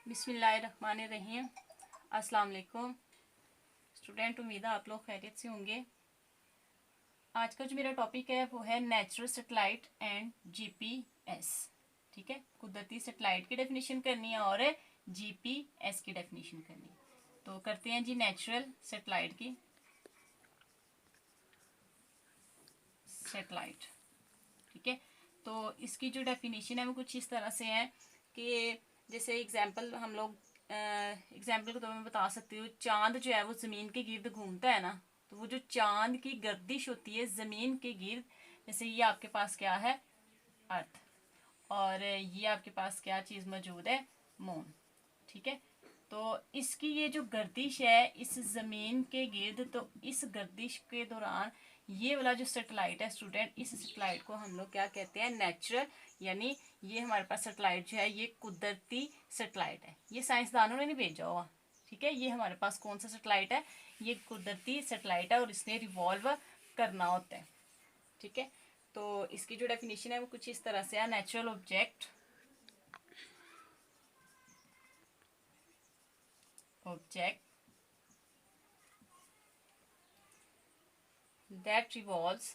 बिस्मिल्लाहिर्रहमानिर्रहीम। अस्सलाम वालेकुम स्टूडेंट, उम्मीद है आप लोग खैरियत से होंगे। आज का जो मेरा टॉपिक है वो है नेचुरल सैटेलाइट एंड जीपीएस। ठीक है, कुदरती सैटेलाइट की डेफिनेशन करनी है और जीपीएस की डेफिनेशन करनी है। तो करते हैं जी नेचुरल सैटेलाइट की। सैटेलाइट, ठीक है, तो इसकी जो डेफिनेशन है वो कुछ इस तरह से है कि जैसे एग्जाम्पल हम लोग एग्जाम्पल के तौर में बता सकते हो, चांद जो है वो ज़मीन के गिर्द घूमता है ना, तो वो जो चांद की गर्दिश होती है ज़मीन के गिर्द, जैसे ये आपके पास क्या है, अर्थ, और ये आपके पास क्या चीज़ मौजूद है, मून। ठीक है, तो इसकी ये जो गर्दिश है इस ज़मीन के गिर्द, तो इस गर्दिश के दौरान ये वाला जो सैटेलाइट है स्टूडेंट, इस सैटेलाइट को हम लोग क्या कहते हैं, नेचुरल, यानी ये हमारे पास सैटेलाइट जो है ये कुदरती सैटेलाइट है। ये साइंसदानों ने नहीं भेजा हुआ, ठीक है, ये हमारे पास कौन सा सैटेलाइट है, ये कुदरती सैटेलाइट है और इसने रिवॉल्व करना होता है। ठीक है, तो इसकी जो डेफिनेशन है वो कुछ इस तरह से है, natural object that revolves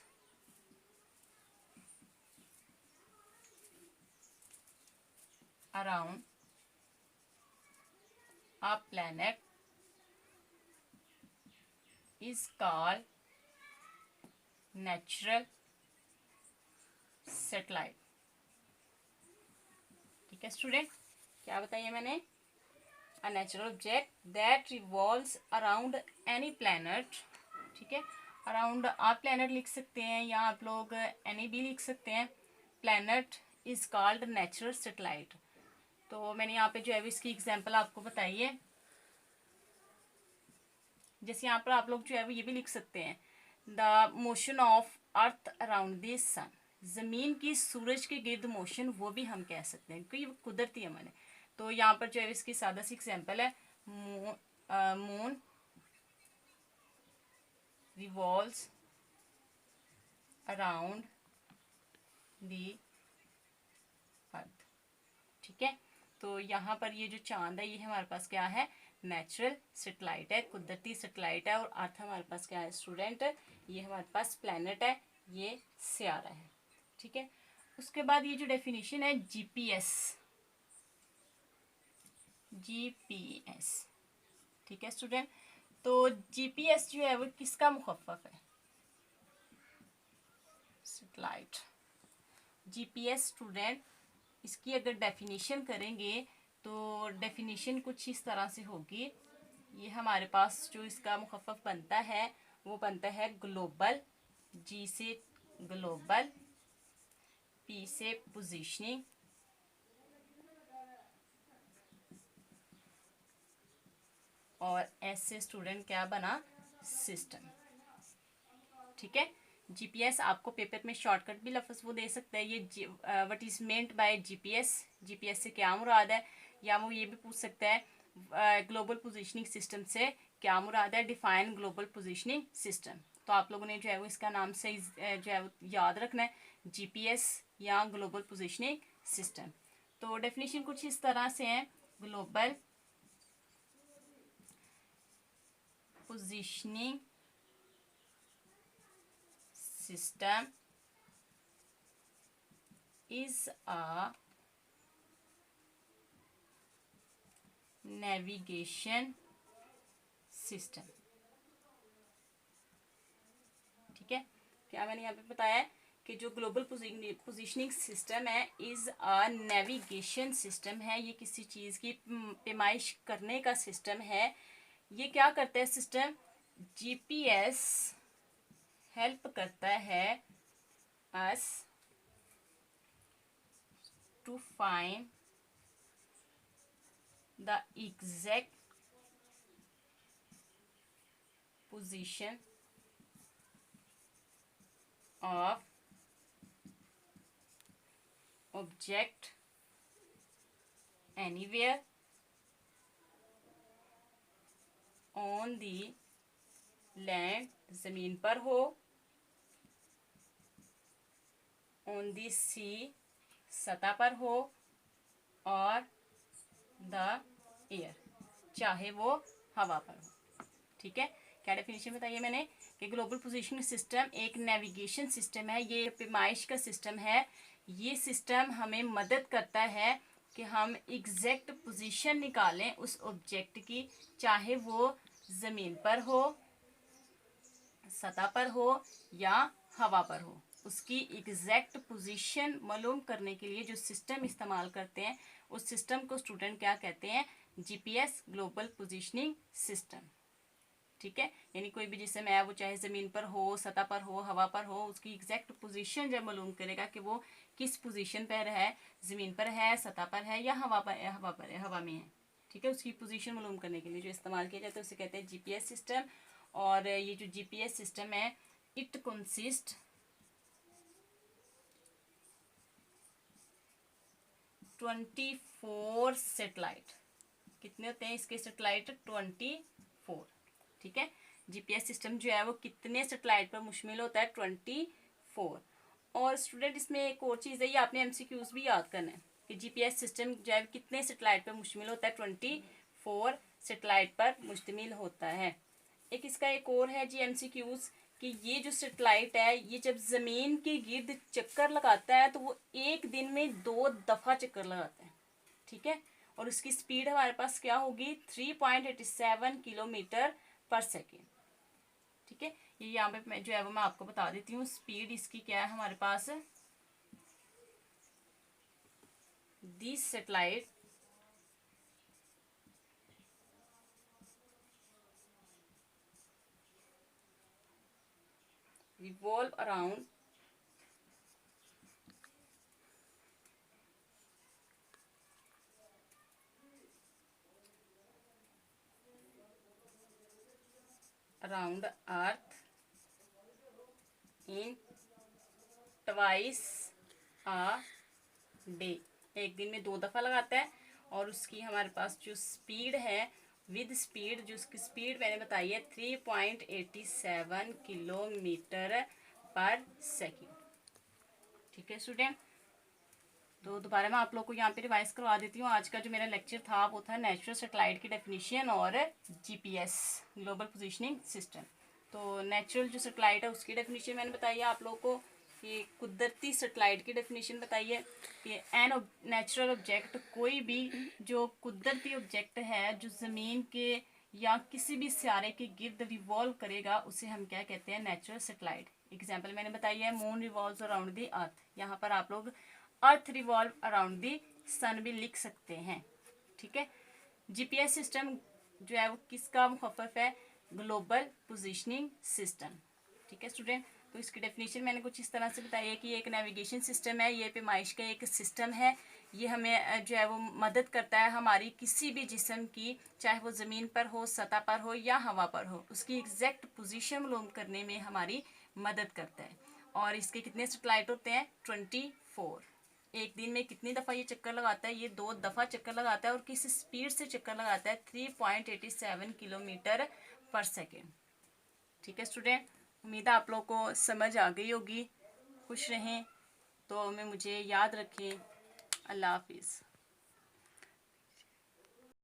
around a planet is called natural satellite। ठीक है स्टूडेंट, क्या बताइए मैंने, a natural object that revolves around any planet। ठीक है, अराउंड आप प्लैनेट लिख सकते हैं या आप लोग एनी भी लिख सकते हैं। Planet is called natural satellite. तो मैंने यहाँ पे जो है इसकी एग्जांपल आपको बताई है। जैसे यहाँ पर आप लोग जो है वो ये भी लिख सकते हैं, the motion of earth around the sun, जमीन की सूरज के गिर्द मोशन, वो भी हम कह सकते हैं क्योंकि वो कुदरती है मैंने। तो यहाँ पर जो है इसकी सादा सी एग्जांपल है, मून रिवॉल्व्स अराउंड दी अर्थ। ठीक है, तो यहाँ पर ये जो चांद है ये हमारे पास क्या है, नेचुरल सैटेलाइट है, कुदरती सैटेलाइट है, और अर्थ हमारे पास क्या है स्टूडेंट, ये हमारे पास प्लैनेट है, ये सियारा है। ठीक है, उसके बाद ये जो डेफिनेशन है जीपीएस, जीपीएस। ठीक है स्टूडेंट, तो जीपीएस जो है वो किसका मुखफ़फ़ है, सैटेलाइट। जीपीएस स्टूडेंट, इसकी अगर डेफिनेशन करेंगे तो डेफिनेशन कुछ इस तरह से होगी, ये हमारे पास जो इसका मुखफ़फ़ बनता है वो बनता है ग्लोबल, जी से ग्लोबल, पी से पोजीशनिंग, और एस से स्टूडेंट क्या बना, सिस्टम। ठीक है, जीपीएस आपको पेपर में शॉर्टकट भी लफ्ज़ वो दे सकता है, ये what is meant by GPS, GPS से क्या मुराद है, या वो ये भी पूछ सकता है ग्लोबल पोजीशनिंग सिस्टम से क्या मुराद है, डिफाइन ग्लोबल पोजीशनिंग सिस्टम। तो आप लोगों ने जो है वो इसका नाम से जो है वो याद रखना है, जीपीएस या ग्लोबल पोजीशनिंग सिस्टम। तो डेफिनेशन कुछ इस तरह से है, global positioning system is a navigation system। ठीक है, क्या मैंने यहाँ पे बताया है कि जो ग्लोबल पोजीशनिंग सिस्टम है इज अ नेविगेशन सिस्टम है, ये किसी चीज़ की पैमाइश करने का सिस्टम है। ये क्या करता है सिस्टम, जीपीएस हेल्प करता है us to find the exact position of object anywhere on the land, जमीन पर हो, on the sea, सतह पर हो, और the एयर, चाहे वो हवा पर हो। ठीक है, क्या डेफिनेशन बताइए मैंने कि ग्लोबल पोजीशनिंग सिस्टम एक नेविगेशन सिस्टम है, ये पैमाइश का सिस्टम है। ये सिस्टम हमें मदद करता है कि हम एग्जैक्ट पोजीशन निकालें उस ऑब्जेक्ट की, चाहे वो ज़मीन पर हो, सतह पर हो या हवा पर हो। उसकी एग्जैक्ट पोजीशन मालूम करने के लिए जो सिस्टम इस्तेमाल करते हैं उस सिस्टम को स्टूडेंट क्या कहते हैं? GPS, global positioning system. ठीक है, यानी कोई भी जिसम है वो चाहे ज़मीन पर हो, सतह पर हो, हवा पर हो, उसकी एग्जैक्ट पोजीशन जब मालूम करेगा कि वो किस पोजीशन पर है, ज़मीन पर है, सतह पर है या हवा पर है, हवा में है। ठीक है, उसकी पोजीशन मालूम करने के लिए जो इस्तेमाल किया जाता है उसे कहते हैं जीपीएस सिस्टम। और ये जो जीपीएस सिस्टम है, इट कंसिस्ट 24 सैटेलाइट। कितने होते हैं इसके सैटेलाइट? 24। ठीक है, जीपीएस सिस्टम जो है वो कितने सैटेलाइट पर मुश्तमिल होता है? 24। और स्टूडेंट इसमें एक और चीज़ है, ये आपने एमसीक्यूज भी याद करना है कि जीपीएस सिस्टम जो है कितने सैटेलाइट पर मुश्तमिल होता है? 24 सैटेलाइट पर मुश्तमिल होता है। एक इसका एक और है जी एमसीक्यूज कि ये जो सैटेलाइट है ये जब ज़मीन के गिर्द चक्कर लगाता है तो वो एक दिन में 2 दफ़ा चक्कर लगाता है। ठीक है, और उसकी स्पीड हमारे पास क्या होगी? 3.87 किलोमीटर पर सेकेंड। ठीक है, ये यहाँ पे जो है वो मैं आपको बता देती हूँ, स्पीड इसकी क्या है हमारे पास। This satellite revolve around earth in twice a day। एक दिन में 2 दफ़ा लगाता है। और उसकी हमारे पास जो स्पीड है, विद स्पीड, जो उसकी स्पीड मैंने बताई है 3.87 किलोमीटर पर सेकेंड। ठीक है स्टूडेंट, तो दोबारा मैं आप लोग को यहाँ पे रिवाइज करवा देती हूँ। आज का जो मेरा लेक्चर था वो था नेचुरल सैटेलाइट की डेफिनेशन और जीपीएस, ग्लोबल पोजीशनिंग सिस्टम। तो नेचुरल जो सैटेलाइट है उसकी डेफिनेशन मैंने बताई है आप लोग को। कि कुदरती सैटेलाइट की डेफिनेशन बताई है कि एन नेचुरल ऑब्जेक्ट, कोई भी जो कुदरती ऑब्जेक्ट है जो ज़मीन के या किसी भी सितारे के गिर्द रिवॉल्व करेगा उसे हम क्या कहते हैं? Natural satellite. एग्जाम्पल मैंने बताई है, moon revolves around the earth. यहाँ पर आप लोग अर्थ रिवॉल्व अराउंड दी सन भी लिख सकते हैं। ठीक है, जीपीएस सिस्टम जो है वो किसका मुखफ़फ़ है? Global positioning system. ठीक है स्टूडेंट, तो इसकी डेफिनेशन मैंने कुछ इस तरह से बताई है कि ये एक नेविगेशन सिस्टम है, ये पैमाइश का एक सिस्टम है। ये हमें जो है वो मदद करता है हमारी किसी भी जिस्म की, चाहे वो ज़मीन पर हो, सतह पर हो या हवा पर हो, उसकी एग्जैक्ट पोजीशन मालूम करने में हमारी मदद करता है। और इसके कितने सैटेलाइट होते हैं? 24। एक दिन में कितनी दफ़ा ये चक्कर लगाता है? ये 2 दफ़ा चक्कर लगाता है। और किस स्पीड से चक्कर लगाता है? 3.87 किलोमीटर पर सेकेंड। ठीक है स्टूडेंट, उम्मीद है आप लोग को समझ आ गई होगी। खुश रहें, तो में मुझे याद रखें। अल्लाह हाफिज़।